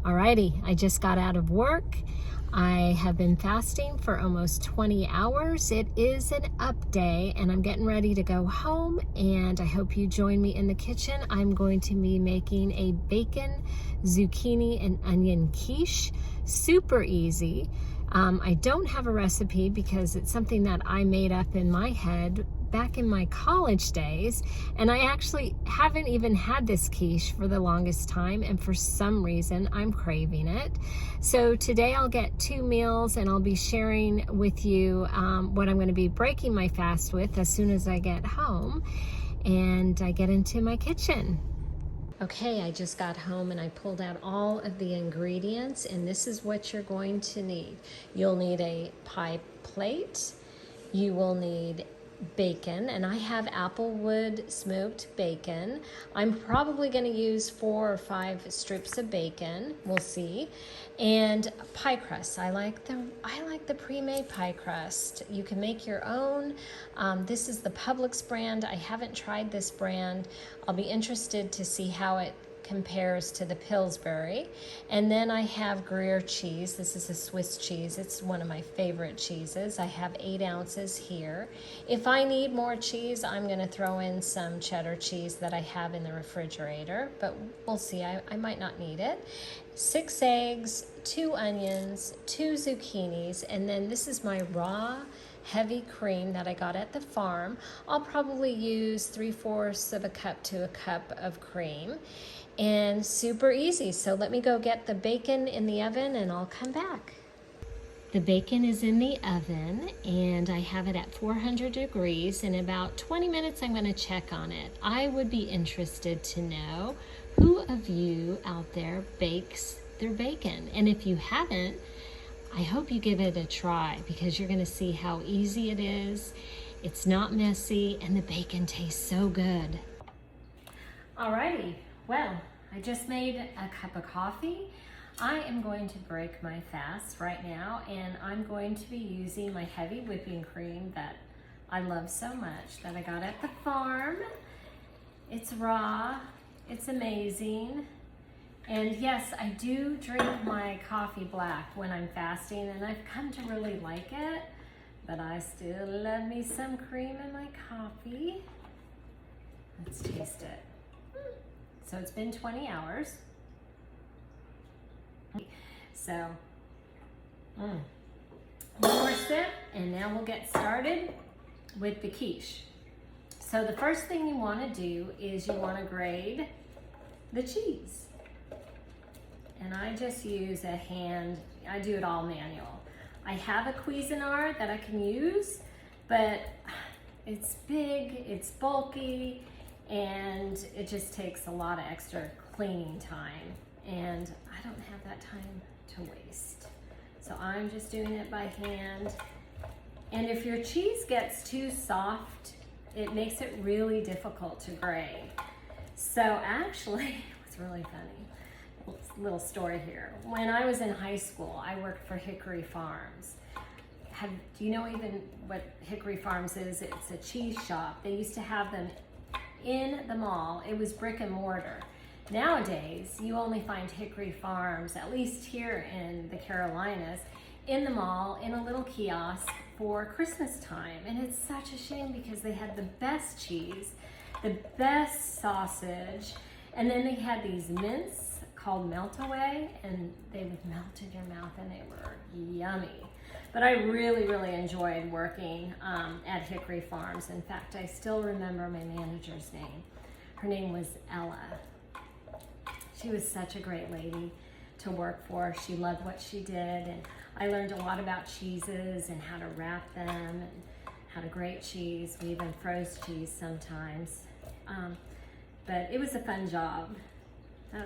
Alrighty, I just got out of work. I have been fasting for almost 20 hours. It is an up day and I'm getting ready to go home, and I hope you join me in the kitchen. I'm going to be making a bacon, zucchini, and onion quiche. Super easy. I don't have a recipe because it's something that I made up in my head back in my college days, and I actually haven't even had this quiche for the longest time, and for some reason I'm craving it. So today I'll get 2 meals and I'll be sharing with you what I'm going to be breaking my fast with as soon as I get home and I get into my kitchen. Okay, I just got home and I pulled out all of the ingredients, and this is what you're going to need. You'll need a pie plate. You will need bacon, and I have Applewood smoked bacon. I'm probably going to use 4 or 5 strips of bacon. We'll see. And pie crust. I like the pre-made pie crust. You can make your own. This is the Publix brand. I haven't tried this brand. I'll be interested to see how it compares to the Pillsbury. And then I have Gruyere cheese. This is a Swiss cheese. It's one of my favorite cheeses. I have 8 ounces here. If I need more cheese, I'm going to throw in some cheddar cheese that I have in the refrigerator, but we'll see. I might not need it. 6 eggs, 2 onions, 2 zucchinis, and then this is my raw heavy cream that I got at the farm. I'll probably use 3/4 of a cup to a cup of cream, and super easy. So let me go get the bacon in the oven and I'll come back. The bacon is in the oven and I have it at 400 degrees. In about 20 minutes I'm going to check on it. I would be interested to know who of you out there bakes their bacon, and if you haven't, I hope you give it a try because you're going to see how easy it is. It's not messy and the bacon tastes so good. Alrighty, well, I just made a cup of coffee. I am going to break my fast right now, and I'm going to be using my heavy whipping cream that I love so much, that I got at the farm. It's raw, it's amazing. And yes, I do drink my coffee black when I'm fasting, and I've come to really like it, but I still love me some cream in my coffee. Let's taste it. So it's been 20 hours. So, one more sip, and now we'll get started with the quiche. So the first thing you want to do is you want to grate the cheese. And I just use a hand, I do it all manual. I have a Cuisinart that I can use, but it's big, it's bulky, and it just takes a lot of extra cleaning time, and I don't have that time to waste. So I'm just doing it by hand. And if your cheese gets too soft, it makes it really difficult to grate. So actually, what's really funny, little story here. When I was in high school, I worked for Hickory Farms. Do you know even what Hickory Farms is? It's a cheese shop. They used to have them in the mall. It was brick and mortar. Nowadays, you only find Hickory Farms, at least here in the Carolinas, in the mall, in a little kiosk for Christmas time. And it's such a shame because they had the best cheese, the best sausage, and then they had these mints called melt-away, and they would melt in your mouth and they were yummy. But I really, really enjoyed working at Hickory Farms. In fact, I still remember my manager's name. Her name was Ella. She was such a great lady to work for. She loved what she did, and I learned a lot about cheeses and how to wrap them and how to grate cheese. We even froze cheese sometimes. But it was a fun job. I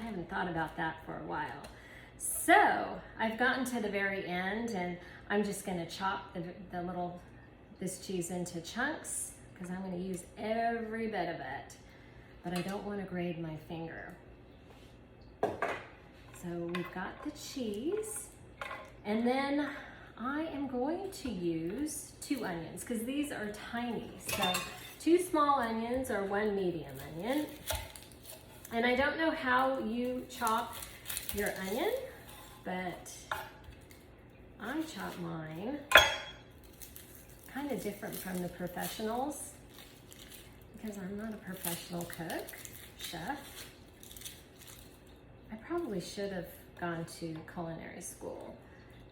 haven't thought about that for a while. So I've gotten to the very end, and I'm just going to chop this cheese into chunks because I'm going to use every bit of it, but I don't want to grate my finger. So we've got the cheese, and then I am going to use 2 onions because these are tiny. So 2 small onions or 1 medium onion. And I don't know how you chop your onion, but I chop mine kind of different from the professionals because I'm not a professional cook, chef. I probably should have gone to culinary school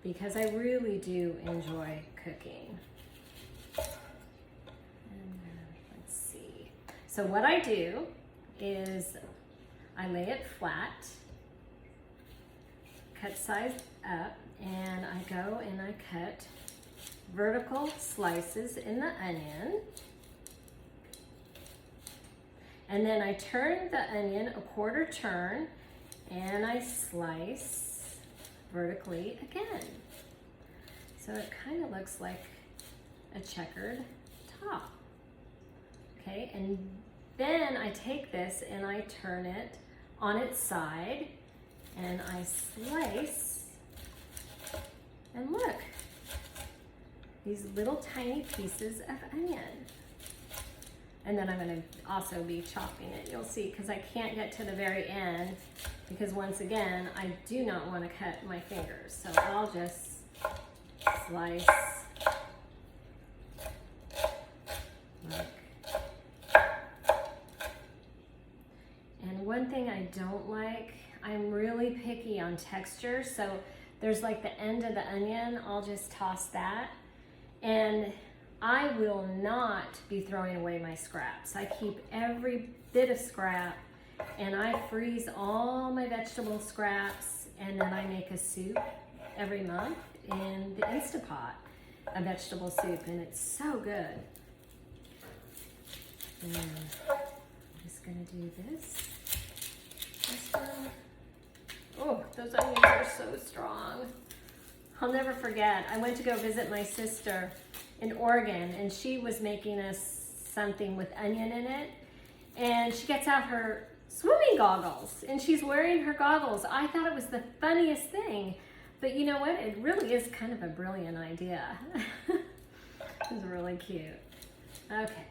because I really do enjoy cooking. And let's see. So what I do is I lay it flat, cut size up, and I go and I cut vertical slices in the onion. And then I turn the onion a quarter turn and I slice vertically again. So it kind of looks like a checkered top. Okay, and then I take this and I turn it on its side and I slice, and look, these little tiny pieces of onion. And then I'm going to also be chopping it, you'll see, because I can't get to the very end because once again I do not want to cut my fingers, so I'll just slice like. And one thing I don't like, I'm really picky on texture, so there's like the end of the onion, I'll just toss that. And I will not be throwing away my scraps. I keep every bit of scrap and I freeze all my vegetable scraps, and then I make a soup every month in the Instapot, a vegetable soup, and it's so good. And I'm just gonna do this. Oh, those onions are so strong. I'll never forget, I went to go visit my sister in Oregon and she was making us something with onion in it, and she gets out her swimming goggles and she's wearing her goggles. I thought it was the funniest thing, but you know what? It really is kind of a brilliant idea. It was really cute. Okay.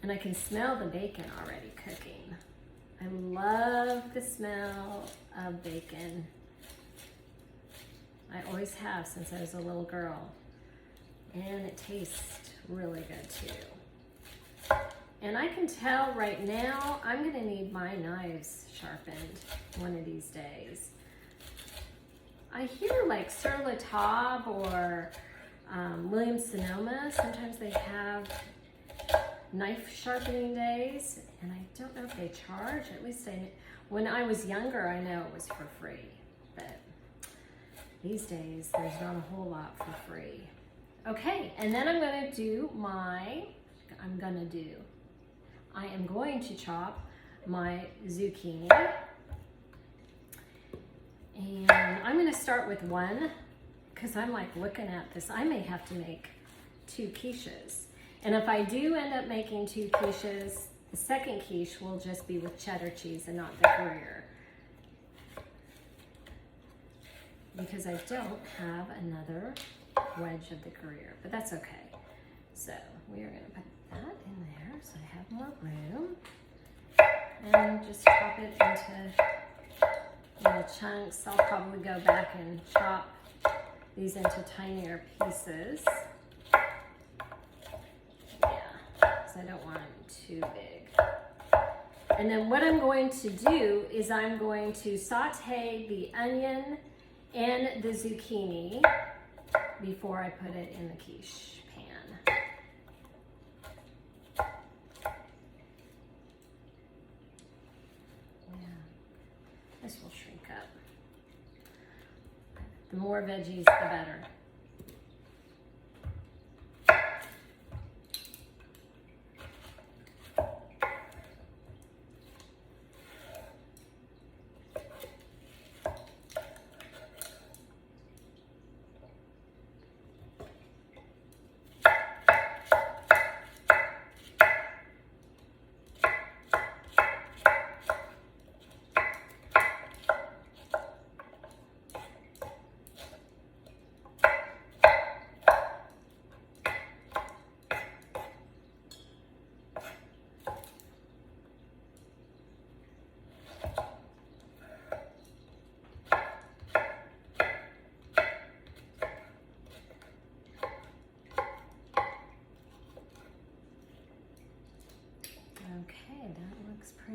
And I can smell the bacon already cooking. I love the smell of bacon. I always have since I was a little girl. And it tastes really good too. And I can tell right now I'm gonna need my knives sharpened one of these days. I hear like Sur La Table or Williams-Sonoma, sometimes they have knife sharpening days, and I don't know if they charge. At least when I was younger, I know it was for free, but these days there's not a whole lot for free. Okay, and then I am going to chop my zucchini, and I'm going to start with one because I'm like looking at this. I may have to make 2 quiches. And if I do end up making 2 quiches, the second quiche will just be with cheddar cheese and not the Gruyere, because I don't have another wedge of the Gruyere, but that's okay. So we are going to put that in there so I have more room, and just chop it into little chunks. I'll probably go back and chop these into tinier pieces. I don't want it too big. And then what I'm going to do is I'm going to saute the onion and the zucchini before I put it in the quiche pan. Yeah, this will shrink up. The more veggies, the better.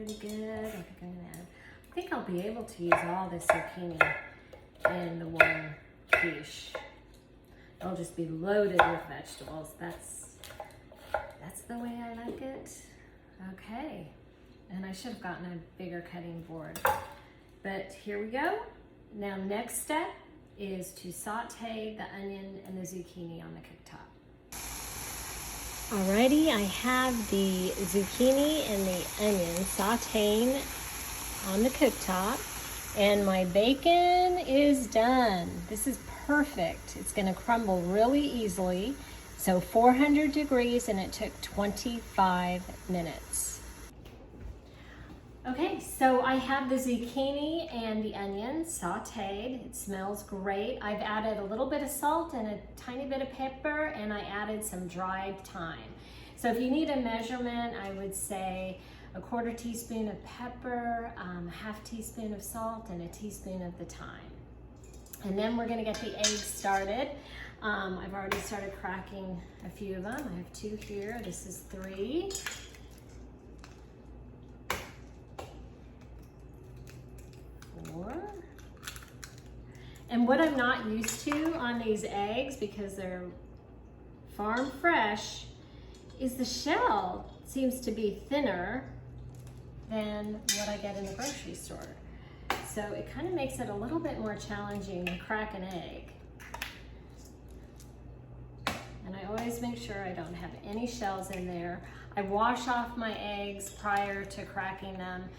pretty good. I think I'll be able to use all this zucchini in the one quiche. It'll just be loaded with vegetables. That's the way I like it. Okay, and I should have gotten a bigger cutting board. But here we go. Now next step is to saute the onion and the zucchini on the cooktop. Alrighty, I have the zucchini and the onion sauteing on the cooktop, and my bacon is done. This is perfect. It's gonna crumble really easily. So 400 degrees, and it took 25 minutes. Okay, so I have the zucchini and the onion sauteed. It smells great. I've added a little bit of salt and a tiny bit of pepper, and I added some dried thyme. So if you need a measurement, I would say a 1/4 teaspoon of pepper, a 1/2 teaspoon of salt, and a teaspoon of the thyme. And then we're gonna get the eggs started. I've already started cracking a few of them. I have 2 here. This is 3. 4. And what I'm not used to on these eggs, because they're farm fresh, is the shell seems to be thinner than what I get in the grocery store. So it kind of makes it a little bit more challenging to crack an egg. And I always make sure I don't have any shells in there. I wash off my eggs prior to cracking them.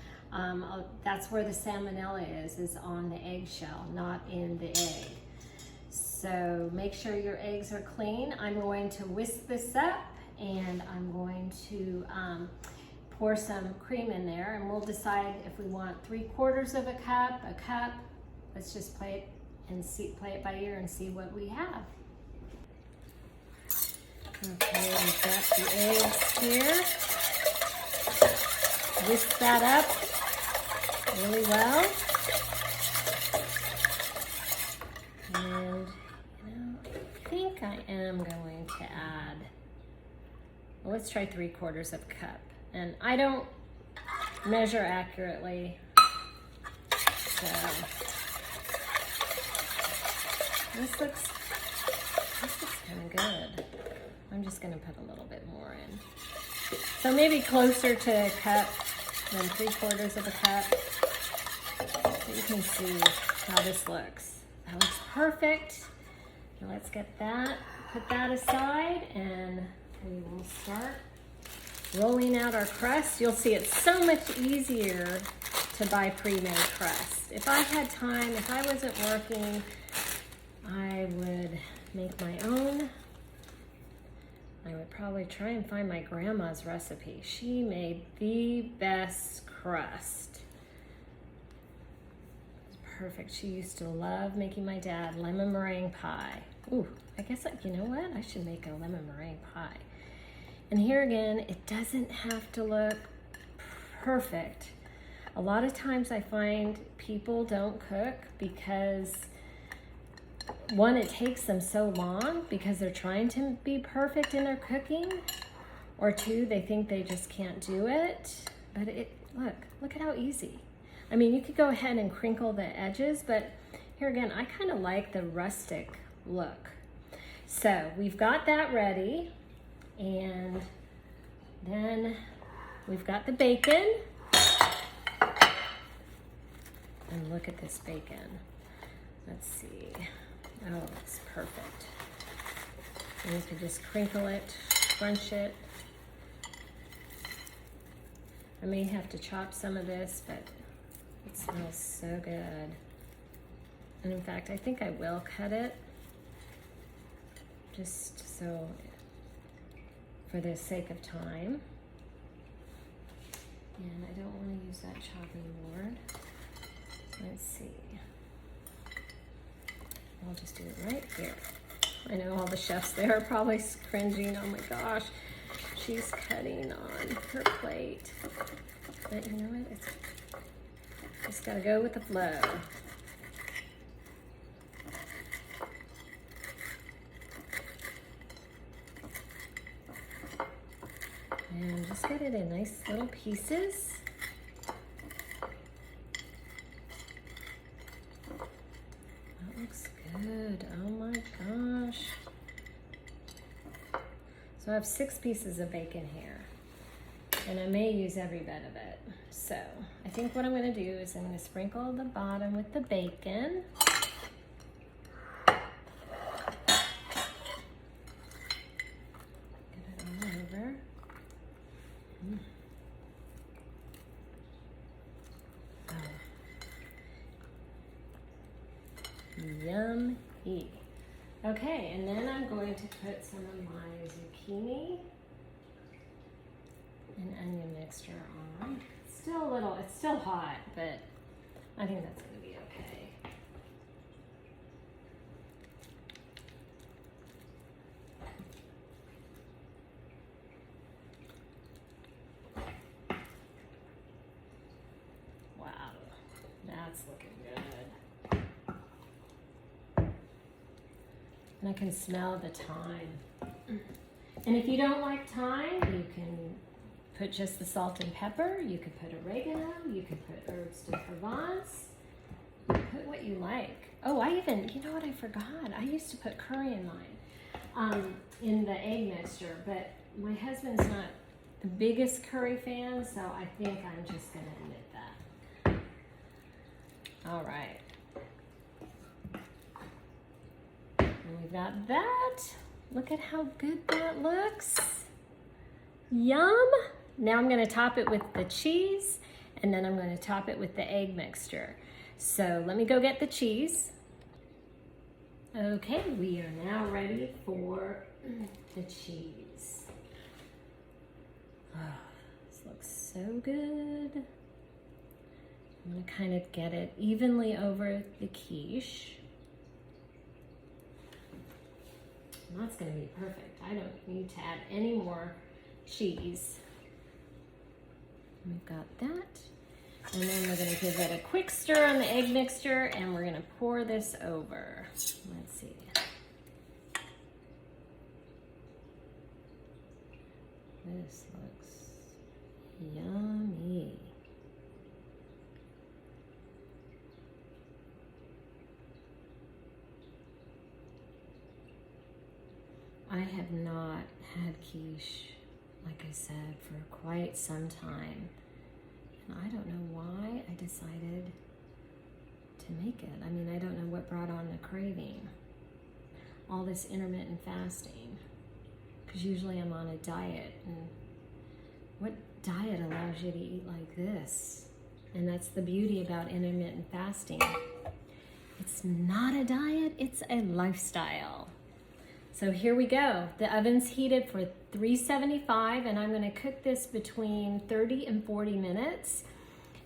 That's where the salmonella is on the eggshell, not in the egg. So make sure your eggs are clean. I'm going to whisk this up, and I'm going to pour some cream in there, and we'll decide if we want 3/4 of a cup, a cup. Let's just play it by ear and see what we have. Okay, we've got the eggs here. Whisk that up really well. And I think I am going to add, well, let's try 3/4 of a cup. And I don't measure accurately, so this looks kind of good. I'm just gonna put a little bit more in. So maybe closer to a cup than 3/4 of a cup. So you can see how this looks. That looks perfect. Now let's get that, put that aside, and we will start rolling out our crust. You'll see it's so much easier to buy pre-made crust. If I had time, if I wasn't working, I would make my own. I would probably try and find my grandma's recipe. She made the best crust. It's perfect. She used to love making my dad lemon meringue pie. Ooh, I guess, you know what? I should make a lemon meringue pie. And here again, it doesn't have to look perfect. A lot of times I find people don't cook because, one, it takes them so long because they're trying to be perfect in their cooking, or 2, they think they just can't do it. But look at how easy. I mean, you could go ahead and crinkle the edges, but here again, I kind of like the rustic look. So we've got that ready. And then we've got the bacon. And look at this bacon. Let's see. Oh, it's perfect. And you can just crinkle it, crunch it. I may have to chop some of this, but it smells so good. And in fact, I think I will cut it, just so, for the sake of time. And I don't want to use that chopping board. Let's see. I'll just do it right here. I know all the chefs there are probably cringing. Oh my gosh, she's cutting on her plate. But you know what? It's just gotta go with the flow. And just cut it in nice little pieces. looks good. Oh my gosh. So I have 6 pieces of bacon here, and I may use every bit of it. So I think what I'm going to do is I'm going to sprinkle the bottom with the bacon. Get it all over. Yummy. Okay, and then I'm going to put some of my zucchini and onion mixture on. It's still hot, but I think that's going to be okay. Wow, that's looking good. And I can smell the thyme. And if you don't like thyme, you can put just the salt and pepper. You could put oregano. You could put herbs de Provence. You put what you like. Oh, you know what I forgot? I used to put curry in mine, in the egg mixture, but my husband's not the biggest curry fan, so I think I'm just gonna admit that. All right. And we've got that. Look at how good that looks. Yum. Now I'm going to top it with the cheese, and then I'm going to top it with the egg mixture. So let me go get the cheese. Okay, we are now ready for the cheese. Oh, this looks so good. I'm going to kind of get it evenly over the quiche. And that's going to be perfect. I don't need to add any more cheese. We've got that. And then we're going to give it a quick stir on the egg mixture, and we're going to pour this over. Let's see. This looks yummy. I have not had quiche, like I said, for quite some time. And I don't know why I decided to make it. I mean, I don't know what brought on the craving. All this intermittent fasting. Because usually I'm on a diet. And what diet allows you to eat like this? And that's the beauty about intermittent fasting. It's not a diet, it's a lifestyle. So here we go. The oven's heated for 375, and I'm going to cook this between 30 and 40 minutes.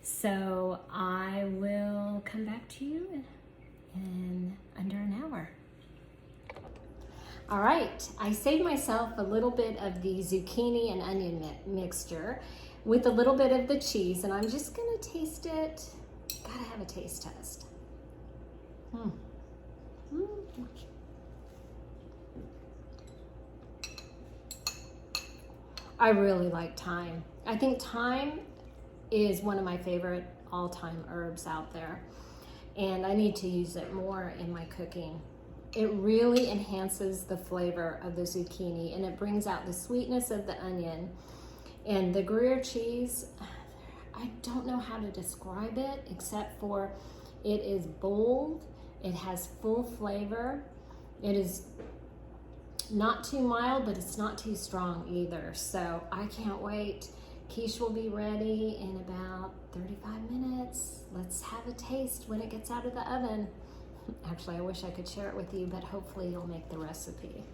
So I will come back to you in under an hour. All right, I saved myself a little bit of the zucchini and onion mixture with a little bit of the cheese, and I'm just going to taste it. Gotta have a taste test. I really like thyme. I think thyme is one of my favorite all-time herbs out there, and I need to use it more in my cooking. It really enhances the flavor of the zucchini, and it brings out the sweetness of the onion. And the Gruyere cheese, I don't know how to describe it except for it is bold, it has full flavor, it is not too mild, but it's not too strong either. So I can't wait. Quiche will be ready in about 35 minutes. Let's have a taste when it gets out of the oven. Actually, I wish I could share it with you, but hopefully you'll make the recipe.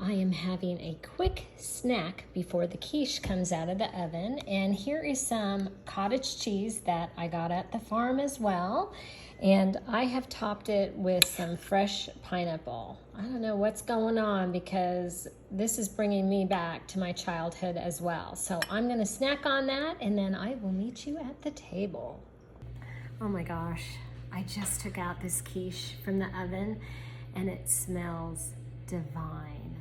I am having a quick snack before the quiche comes out of the oven, and here is some cottage cheese that I got at the farm as well, and I have topped it with some fresh pineapple. I don't know what's going on because this is bringing me back to my childhood as well. So I'm going to snack on that, and then I will meet you at the table. Oh my gosh, I just took out this quiche from the oven, and it smells divine.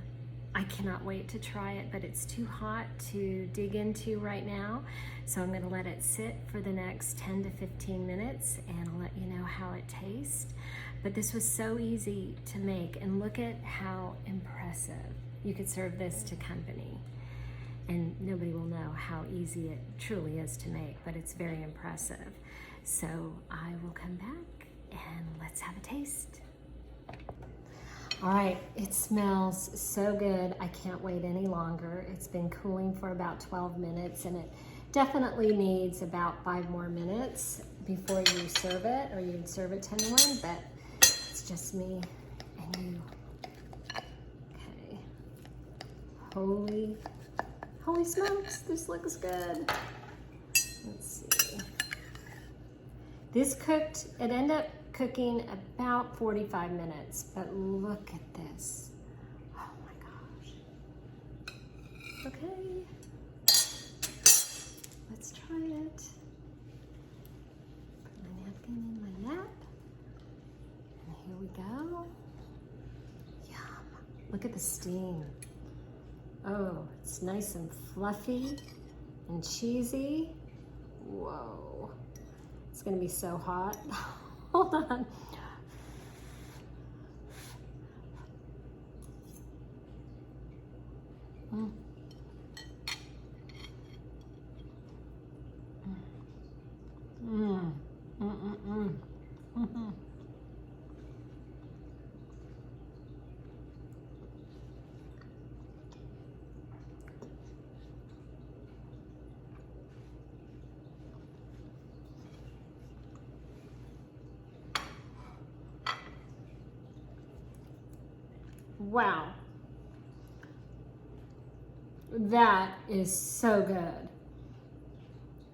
I cannot wait to try it, but it's too hot to dig into right now. So I'm gonna let it sit for the next 10 to 15 minutes and I'll let you know how it tastes. But this was so easy to make, and look at how impressive. You could serve this to company and nobody will know how easy it truly is to make, but it's very impressive. So I will come back and let's have a taste. All right, it smells so good. I can't wait any longer. It's been cooling for about 12 minutes and it definitely needs about 5 more minutes before you serve it, or you'd serve it to anyone, but it's just me and you. Okay. Holy smokes, this looks good. Let's see. This cooked, it ended up cooking about 45 minutes, but look at this. Oh my gosh. Okay, let's try it. Put my napkin in my lap. And here we go. Yum. Look at the steam. Oh, it's nice and fluffy and cheesy. Whoa. It's gonna be so hot. Hold on. Mm. Mm. Mm. Mm-hmm. Wow. That is so good.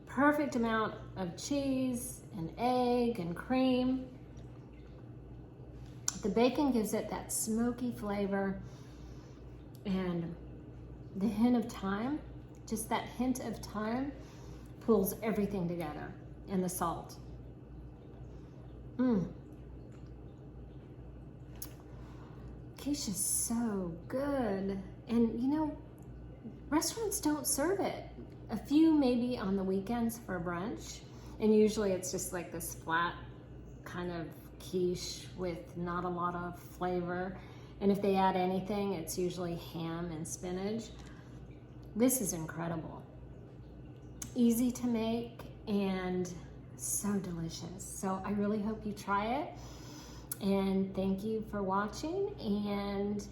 Perfect amount of cheese and egg and cream. The bacon gives it that smoky flavor, and the hint of thyme, just that hint of thyme pulls everything together, and the salt. Quiche is so good. And you know, restaurants don't serve it. A few maybe on the weekends for brunch. And usually it's just like this flat kind of quiche with not a lot of flavor. And if they add anything, it's usually ham and spinach. This is incredible. Easy to make and so delicious. So I really hope you try it. And thank you for watching, and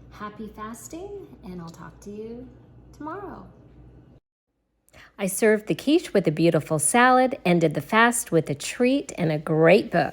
happy fasting, and I'll talk to you tomorrow. I served the quiche with a beautiful salad, ended the fast with a treat and a great book.